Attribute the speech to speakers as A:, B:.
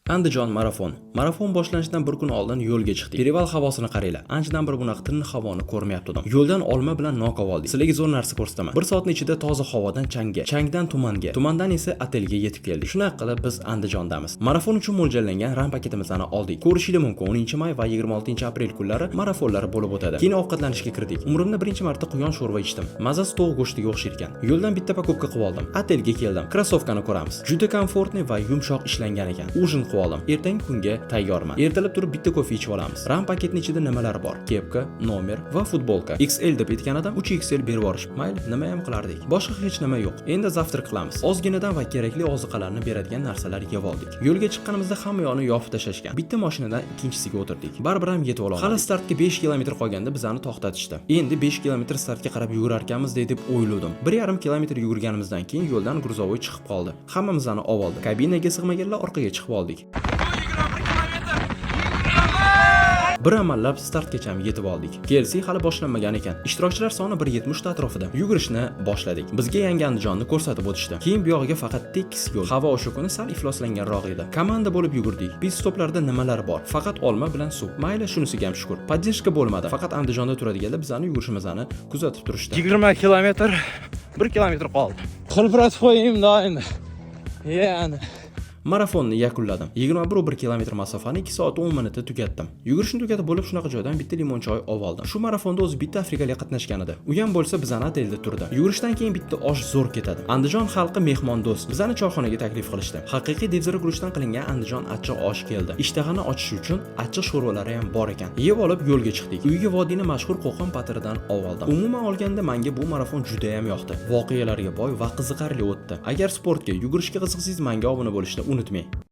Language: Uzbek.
A: Andijon marafon. Marafon boshlanishidan bir kun oldin yo'lga chiqdik. Perival havosini qaranglar. Anchadan bir bunaqa tiniq havoni ko'rmayaptim. Yo'ldan olma bilan nok oldik. Sizlarga zo'r narsa ko'rsataman. Bir soatning ichida toza havodan changga, changdan tumanga, tumandan esa otelga yetib keldik. Shunaqa qilib biz Andijondamiz. Marafon uchun mo'ljallangan ram paketimizni oldik. Ko'rishingiz mumkin 10-may va 26-aprel kunlari marafonlar bo'lib o'tadi. Keyin ovqatlanishga kirdik. Umrimda birinchi marta quyon sho'rva ichdim. Mazasi tovuq go'shtiga o'xshar ekan. Yo'ldan bitta pakopka qilib oldim. Otelga keldim. Krossovkani ko'ramiz. Juda komfortli va yumshoq ishlangan ekan. Ujin qilib oldim. Ertangi kunga tayyorman. Ertalab turib bitta kofe ichib olamiz. Ram paketning ichida nimalar bor? Kepka, nomer va futbolka. XL deb aytgan odam 3XL berib yuborishib, mayli, nima ham qilardik. Boshqa hech nima yo'q. Endi zavtrak qilamiz. Ozginadan va kerakli oziqalarni beradigan narsalar yeb oldik. Yo'lga chiqqanimizda hamma yoqni yopib tashlashgan. Bitta mashinadan ikkinchisiga o'tirdik. Baribir ham yetib oldik. Hali startga 5 kilometr qolganda bizani to'xtatishdi. Endi 5 kilometr startga qarab yugurarkanmiz deb o'yladim. 1,5 kilometr yugurganimizdan keyin yo'ldan gruzovoy chiqib qoldi. Hammamizni oldi. Kabinaga sig'maganlar orqaga chiqib oldik. Bir amallab startgacha yetib oldik. Kelsi hali boshlanmagan ekan. Ishtirokchilar soni 170 ta atrofida. Yugurishni boshladik. Bizga yangi Andijonni ko'rsatib o'tishdi. Keyin bu yog'iga faqat tekis yo'l. Havo o'sha kuni sal ifloslanganroq edi. Komanda bo'lib yugurdik. Pit stoplarda nimalar bor? Faqat olma bilan suv. Mayli, shunisiga ham shukr. Podдержка bo'lmadi. Faqat Andijonda turadiganlar bizani yugurishimizni kuzatib turishdi.
B: 20 kilometr, 1 kilometr qoldi. Qirpiratib qo'yayim doim. Yani.
A: Marafonni yakunladim. 21 kilometr masofani 2 soat 10 minutda tugatdim. Yugurishni tugatib bo'lib shunaqa joydan bitta limon choy oldim. Shu marafonda o'zi bitta afrikalik qatnashgan edi. U ham bo'lsa bizani otelda turdi. Yugurishdan keyin bitta osh zo'r ketadi. Andijon xalqi mehmondo'st. Bizani choyxonaga taklif qilishdi. Haqiqiy devzira guruchdan qilingan Andijon achchiq osh keldi. Ishtahani ochish uchun achchiq sho'rvalari ham bor ekan. Yeb olib yo'lga chiqdik. Uyga vodiyning mashhur Qo'qon patiridan oldim. Umuman olganda menga bu marafon juda ham yoqdi. Voqealarga boy va qiziqarli o'tdi. Agar sportga, yugurishga qiziqsangiz menga obuna bo'lishni unutmang.